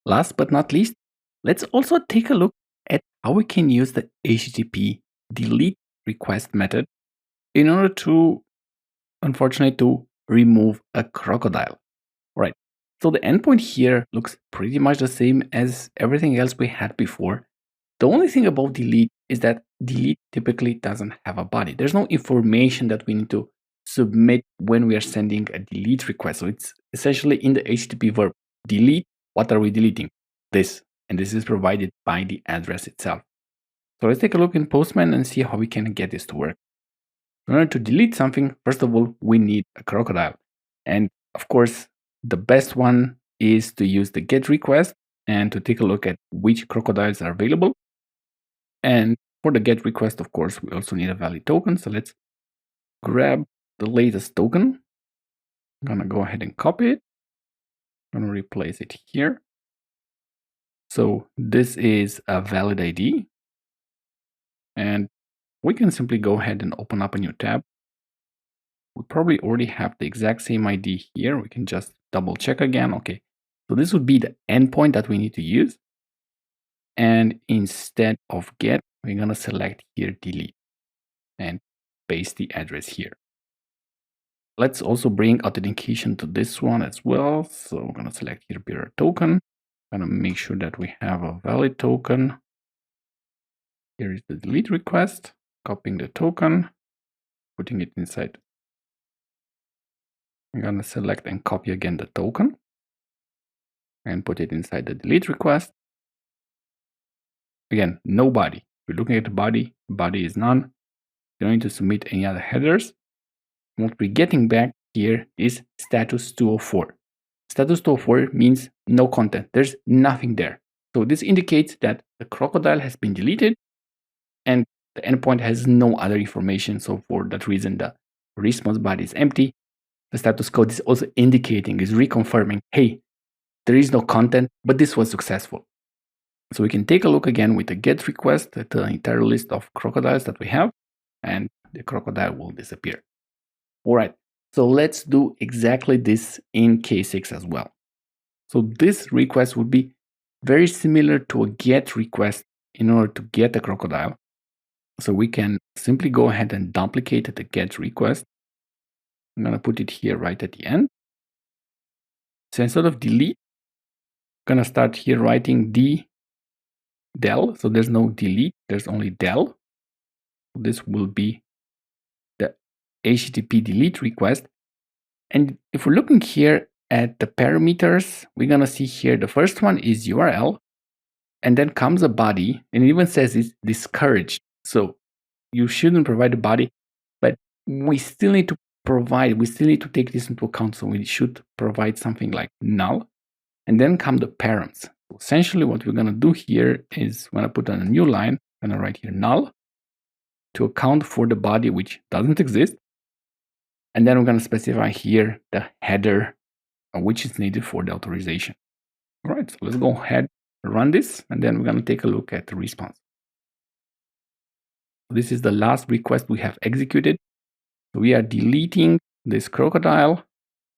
Last but not least, let's also take a look at how we can use the HTTP delete request method in order to, unfortunately, to remove a crocodile. Right. So the endpoint here looks pretty much the same as everything else we had before. The only thing about delete is that delete typically doesn't have a body. There's no information that we need to submit when we are sending a delete request. So it's essentially in the HTTP verb, delete, what are we deleting? This. And this is provided by the address itself. So let's take a look in Postman and see how we can get this to work. In order to delete something, first of all, we need a crocodile. And of course, the best one is to use the GET request and to take a look at which crocodiles are available. And for the GET request, of course, we also need a valid token. So let's grab the latest token. I'm going to go ahead and copy it. I'm going to replace it here. So this is a valid ID. And we can simply go ahead and open up a new tab. We probably already have the exact same ID here. We can just double check again. Okay, so this would be the endpoint that we need to use. And instead of get, we're going to select here delete and paste the address here. Let's also bring authentication to this one as well. So we're going to select here bearer token. I'm going to make sure that we have a valid token. Here is the delete request, copying the token, putting it inside. I'm going to select and copy again the token and put it inside the delete request. Again, no body. We're looking at the body. Body is none. You don't need to submit any other headers. What we're getting back here is status 204. Status 204 means no content. There's nothing there. So this indicates that the crocodile has been deleted and the endpoint has no other information. So for that reason, the response body is empty. The status code is also indicating, is reconfirming, hey, there is no content, but this was successful. So we can take a look again with the GET request at the entire list of crocodiles that we have, and the crocodile will disappear. All right, so let's do exactly this in K6 as well. So this request would be very similar to a GET request in order to get a crocodile. So we can simply go ahead and duplicate the GET request. I'm going to put it here right at the end. So instead of delete, I'm going to start here writing del. So there's no delete, there's only del. This will be the HTTP delete request. And if we're looking here at the parameters, we're going to see here the first one is URL, and then comes a body, and it even says it's discouraged. So you shouldn't provide a body, but we still need to take this into account. So we should provide something like null, and then come the params. So essentially what we're going to do here is when I put on a new line, I'm going to write here null to account for the body which doesn't exist. And then we're going to specify here the header which is needed for the authorization. All right, so let's go ahead and run this, and then we're going to take a look at the response. This is the last request we have executed. We are deleting this crocodile.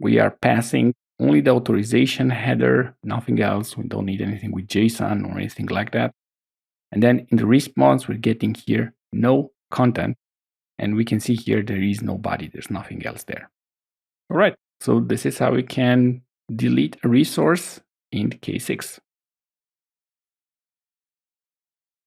We are passing only the authorization header, nothing else. We don't need anything with JSON or anything like that. And then in the response, we're getting here no content. And we can see here there is no body. There's nothing else there. All right. So this is how we can delete a resource in K6.